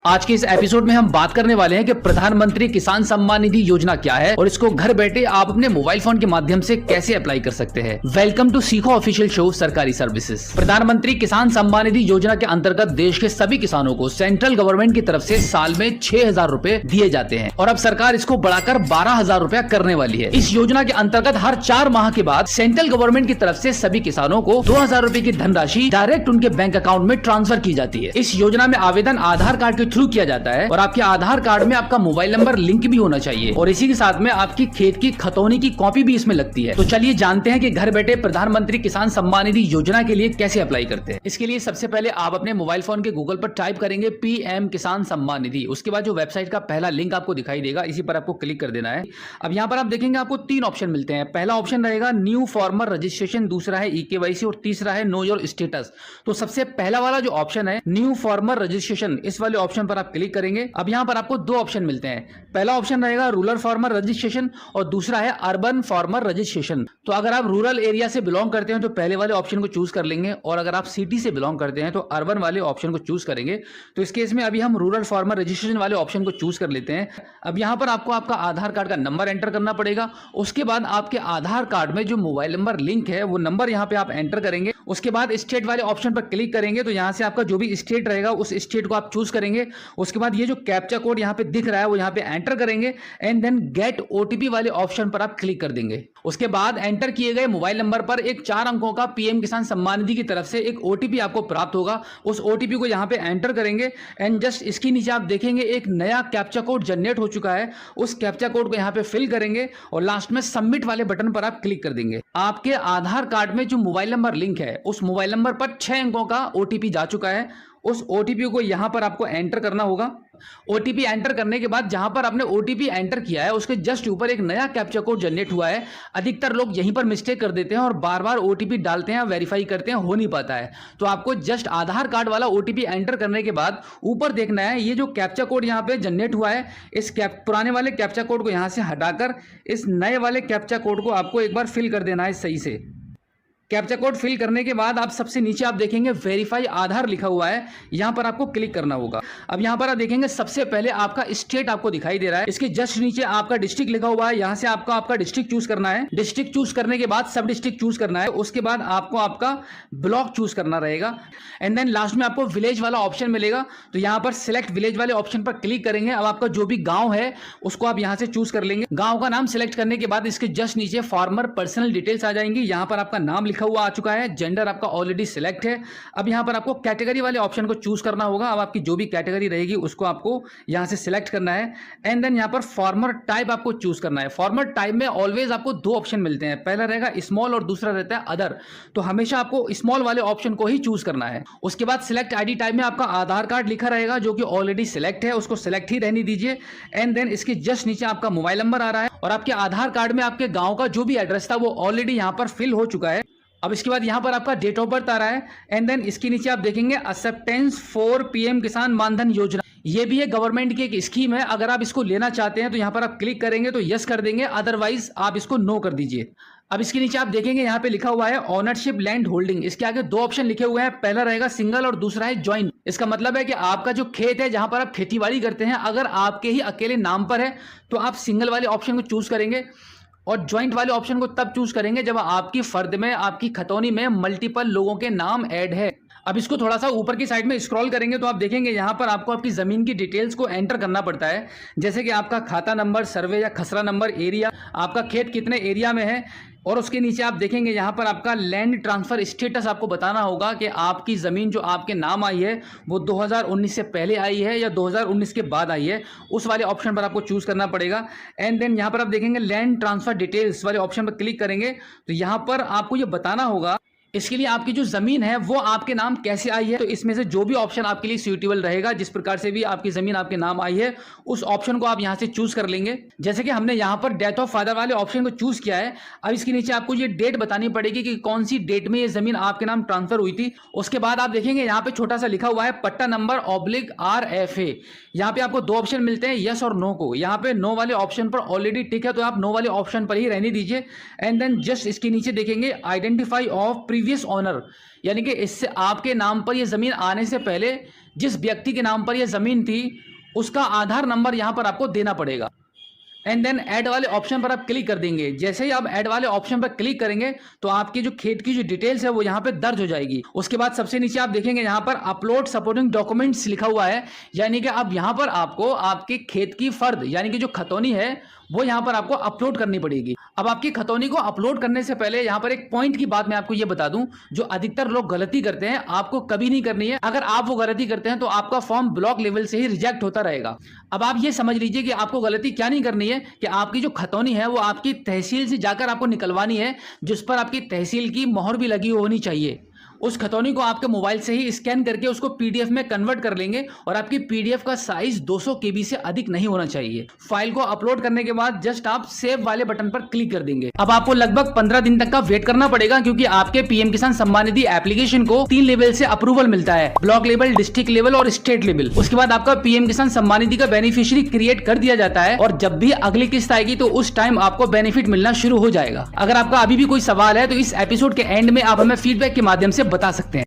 आज के इस एपिसोड में हम बात करने वाले हैं कि प्रधानमंत्री किसान सम्मान निधि योजना क्या है और इसको घर बैठे आप अपने मोबाइल फोन के माध्यम से कैसे अप्लाई कर सकते हैं। वेलकम टू सीखो ऑफिशियल शो सरकारी सर्विसेज। प्रधानमंत्री किसान सम्मान निधि योजना के अंतर्गत देश के सभी किसानों को सेंट्रल गवर्नमेंट की तरफ से साल में 6,000 रुपए दिए जाते हैं और अब सरकार इसको बढ़ाकर 12,000 रुपया करने वाली है। इस योजना के अंतर्गत हर 4 माह के बाद सेंट्रल गवर्नमेंट की तरफ से सभी किसानों को 2,000 रुपए की धनराशि डायरेक्ट उनके बैंक अकाउंट में ट्रांसफर की जाती है। इस योजना में आवेदन आधार कार्ड के थ्रू किया जाता है और आपके आधार कार्ड में आपका मोबाइल नंबर लिंक भी होना चाहिए और इसी के साथ में आपकी खेत की खतौनी की कॉपी भी इसमें लगती है। तो चलिए जानते हैं कि घर बैठे प्रधानमंत्री किसान सम्मान निधि योजना के लिए कैसे अप्लाई करते हैं। इसके लिए सबसे पहले आप अपने मोबाइल फोन के गूगल पर टाइप करेंगे पीएम किसान सम्मान निधि। उसके बाद जो वेबसाइट का पहला लिंक आपको दिखाई देगा इसी पर आपको क्लिक कर देना है। अब यहाँ पर आप देखेंगे आपको 3 ऑप्शन मिलते हैं। पहला ऑप्शन रहेगा न्यू फॉर्मर रजिस्ट्रेशन, दूसरा है ईकेवाईसी और तीसरा है नो योर स्टेटस। तो सबसे पहला वाला जो ऑप्शन है न्यू फॉर्मर रजिस्ट्रेशन, इस वाले ऑप्शन पर आप क्लिक करेंगे। अब यहाँ पर आपको 2 ऑप्शन मिलते हैं। पहला ऑप्शन रहेगा रूरल फार्मर रजिस्ट्रेशन और दूसरा है अर्बन फार्मर रजिस्ट्रेशन। तो अगर आप रूरल एरिया से बिलोंग करते हैं तो पहले वाले ऑप्शन को चूज कर लेंगे और अगर आप सिटी से बिलोंग करते हैं तो अर्बन वाले ऑप्शन को चूज करेंगे। तो इस केस में अभी हम रूरल फार्मर रजिस्ट्रेशन वाले ऑप्शन को चूज कर लेते हैं। अब यहाँ पर आपको आपका आधार कार्ड का नंबर एंटर करना पड़ेगा। उसके बाद आपके आधार कार्ड में जो मोबाइल नंबर लिंक है वो नंबर यहाँ पे आप एंटर करेंगे। उसके बाद स्टेट वाले ऑप्शन पर क्लिक करेंगे तो यहाँ से आपका जो भी स्टेट रहेगा उस स्टेट को आप चूज करेंगे। उसके बाद ये जो कैप्चा कोड यहाँ पे दिख रहा है वो यहाँ पे एंटर करेंगे एंड देन गेट ओटीपी वाले ऑप्शन पर आप क्लिक कर देंगे। उसके बाद एंटर किए गए मोबाइल नंबर पर एक 4 अंकों का पीएम किसान सम्मान निधि की तरफ से एक ओटीपी आपको प्राप्त होगा। उस ओटीपी को यहाँ पे एंटर करेंगे एंड जस्ट इसके नीचे आप देखेंगे एक नया कैप्चा कोड जनरेट हो चुका है। उस कैप्चा कोड को यहाँ पे फिल करेंगे और लास्ट में सबमिट वाले बटन पर आप क्लिक कर देंगे। आपके आधार कार्ड में जो मोबाइल नंबर लिंक है उस मोबाइल नंबर पर 6 अंकों का ओटीपी जा चुका है। उस ओटीपी को यहां पर आपको एंटर करना होगा। ओटीपी एंटर करने के बाद जहां पर आपने ओटीपी एंटर किया है उसके जस्ट ऊपर एक नया कैप्चा कोड जनरेट हुआ है। अधिकतर लोग यहीं पर मिस्टेक कर देते हैं और बार बार ओटीपी डालते हैं, वेरीफाई करते हैं, हो नहीं पाता है। तो आपको जस्ट आधार कार्ड वाला ओटीपी एंटर करने के बाद ऊपर देखना है ये जो कैप्चा कोड यहाँ पे जनरेट हुआ है, इस पुराने वाले कैप्चा कोड को यहाँ से हटाकर इस नए वाले कैप्चा कोड को आपको एक बार फिल कर देना है सही से। कैप्चा कोड फिल करने के बाद आप सबसे नीचे आप देखेंगे वेरीफाई आधार लिखा हुआ है, यहां पर आपको क्लिक करना होगा। अब यहां पर आप देखेंगे सबसे पहले आपका स्टेट आपको दिखाई दे रहा है, इसके जस्ट नीचे आपका डिस्ट्रिक्ट लिखा हुआ है। यहां से आपको आपका डिस्ट्रिक्ट चूज करना है। डिस्ट्रिक्ट चूज करने के बाद सब डिस्ट्रिक्ट चूज करना है। उसके बाद आपको आपका ब्लॉक चूज करना रहेगा एंड देन लास्ट में आपको विलेज वाला ऑप्शन मिलेगा। तो यहां पर सिलेक्ट विलेज वाले ऑप्शन पर क्लिक करेंगे। अब आपका जो भी गांव है उसको आप यहां से चूज कर लेंगे। गांव का नाम सिलेक्ट करने के बाद इसके जस्ट नीचे फार्मर पर्सनल डिटेल्स आ जाएंगी। यहां पर आपका नाम लिखा हुआ आ चुका है, जेंडर आपका ऑलरेडी सिलेक्ट है। अब यहां पर आपको कैटेगरी वाले ऑप्शन को चूज करना होगा। अब आपकी जो भी कैटेगरी रहेगी उसको आपको यहां से सिलेक्ट करना है एंड देन यहां पर फार्मर टाइप आपको चूज करना है। फार्मर टाइप में ऑलवेज आपको 2 ऑप्शन मिलते हैं, पहला रहेगा स्मॉल और दूसरा रहता है अदर। तो हमेशा आपको स्मॉल वाले ऑप्शन को ही चूज करना है। उसके बाद सिलेक्ट आईडी टाइप में आपका आधार कार्ड लिखा रहेगा जो कि ऑलरेडी सिलेक्ट है, उसको सिलेक्ट ही रहने दीजिए एंड देन इसके जस्ट नीचे आपका मोबाइल नंबर आ रहा है और आपके आधार कार्ड में आपके गांव का जो भी एड्रेस था वो ऑलरेडी यहां पर फिल हो चुका है। अब इसके बाद यहां पर आपका डेट ऑफ बर्थ आ रहा है एंड देन इसके नीचे आप देखेंगे एक्सेप्टेंस फॉर पीएम किसान मानधन योजना। ये भी है गवर्नमेंट की एक स्कीम है। अगर आप इसको लेना चाहते हैं तो यहां पर आप क्लिक करेंगे तो यस कर देंगे, अदरवाइज आप इसको नो कर दीजिए। अब इसके नीचे आप देखेंगे यहाँ पे लिखा हुआ है ओनरशिप लैंड होल्डिंग। इसके आगे 2 ऑप्शन लिखे हुए हैं, पहला रहेगा सिंगल और दूसरा है ज्वाइंट। इसका मतलब है कि आपका जो खेत है जहां पर आप खेतीबाड़ी करते हैं अगर आपके ही अकेले नाम पर है तो आप सिंगल वाले ऑप्शन को चूज करेंगे और ज्वाइंट वाले ऑप्शन को तब चूज करेंगे जब आपकी फर्द में, आपकी खतौनी में मल्टीपल लोगों के नाम ऐड है। अब इसको थोड़ा सा ऊपर की साइड में स्क्रॉल करेंगे तो आप देखेंगे यहाँ पर आपको आपकी जमीन की डिटेल्स को एंटर करना पड़ता है, जैसे कि आपका खाता नंबर, सर्वे या खसरा नंबर, एरिया, आपका खेत कितने एरिया में है और उसके नीचे आप देखेंगे यहाँ पर आपका लैंड ट्रांसफर स्टेटस आपको बताना होगा कि आपकी ज़मीन जो आपके नाम आई है वो 2019 से पहले आई है या 2019 के बाद आई है। उस वाले ऑप्शन पर आपको चूज़ करना पड़ेगा एंड देन यहाँ पर आप देखेंगे लैंड ट्रांसफर डिटेल्स वाले ऑप्शन पर क्लिक करेंगे तो यहाँ पर आपको ये बताना होगा इसके लिए आपकी जो जमीन है वो आपके नाम कैसे आई है। तो इसमें से जो भी ऑप्शन आपके लिए सूटेबल रहेगा, जिस प्रकार से भी आपकी जमीन आपके नाम आई है उस ऑप्शन को आप यहां से चूज कर लेंगे। जैसे कि हमने यहां पर डेथ ऑफ फादर वाले ऑप्शन को चूज किया है। अब इसके नीचे आपको ये डेट बतानी पड़ेगी कि कौन सी डेट में ये जमीन आपके नाम ट्रांसफर हुई थी। उसके बाद आप देखेंगे यहाँ पे छोटा सा लिखा हुआ है पट्टा नंबर /RFA। यहाँ पे आपको 2 ऑप्शन मिलते हैं, यस और नो को। यहाँ पे नो वाले ऑप्शन पर ऑलरेडी टिक है तो आप नो वाले ऑप्शन पर ही रहने दीजिए एंड देन जस्ट इसके नीचे देखेंगे आइडेंटिफाई ऑफ प्रीवियस ऑनर, यानी कि इससे आपके नाम पर ये जमीन आने से पहले जिस व्यक्ति के नाम पर यह जमीन थी उसका आधार नंबर यहाँ पर आपको देना पड़ेगा। एंड देन ऐड वाले ऑप्शन पर आप क्लिक कर देंगे। जैसे ही आप ऐड वाले ऑप्शन पर क्लिक करेंगे तो आपकी जो खेत की जो डिटेल्स है वो यहाँ पे दर्ज हो जाएगी। उसके बाद सबसे नीचे आप देखेंगे यहाँ पर अपलोड सपोर्टिंग डॉक्यूमेंट्स लिखा हुआ है, यानी कि अब यहाँ पर आपको आपके खेत की फर्द यानी कि जो खतौनी है वो यहाँ पर आपको अपलोड करनी पड़ेगी। अब आपकी खतौनी को अपलोड करने से पहले यहाँ पर एक पॉइंट की बात मैं आपको ये बता दूं, जो अधिकतर लोग गलती करते हैं आपको कभी नहीं करनी है। अगर आप वो गलती करते हैं तो आपका फॉर्म ब्लॉक लेवल से ही रिजेक्ट होता रहेगा। अब आप ये समझ लीजिए कि आपको गलती क्या नहीं करनी है कि आपकी जो खतौनी है वो आपकी तहसील से जाकर आपको निकलवानी है, जिस पर आपकी तहसील की मोहर भी लगी होनी चाहिए। उस खतौनी को आपके मोबाइल से ही स्कैन करके उसको पीडीएफ में कन्वर्ट कर लेंगे और आपकी पीडीएफ का साइज 200 KB से अधिक नहीं होना चाहिए। फाइल को अपलोड करने के बाद जस्ट आप सेव वाले बटन पर क्लिक कर देंगे। अब आपको लगभग 15 दिन तक का वेट करना पड़ेगा, क्योंकि आपके पीएम किसान सम्मान निधि एप्लीकेशन को 3 लेवल से अप्रूवल मिलता है, ब्लॉक लेवल, डिस्ट्रिक्ट लेवल और स्टेट लेवल। उसके बाद आपका पीएम किसान सम्मान निधि का बेनिफिशियरी क्रिएट कर दिया जाता है और जब भी अगली किस्त आएगी तो उस टाइम आपको बेनिफिट मिलना शुरू हो जाएगा। अगर आपका अभी भी कोई सवाल है तो इस एपिसोड के एंड में आप हमें फीडबैक के माध्यम से बता सकते हैं।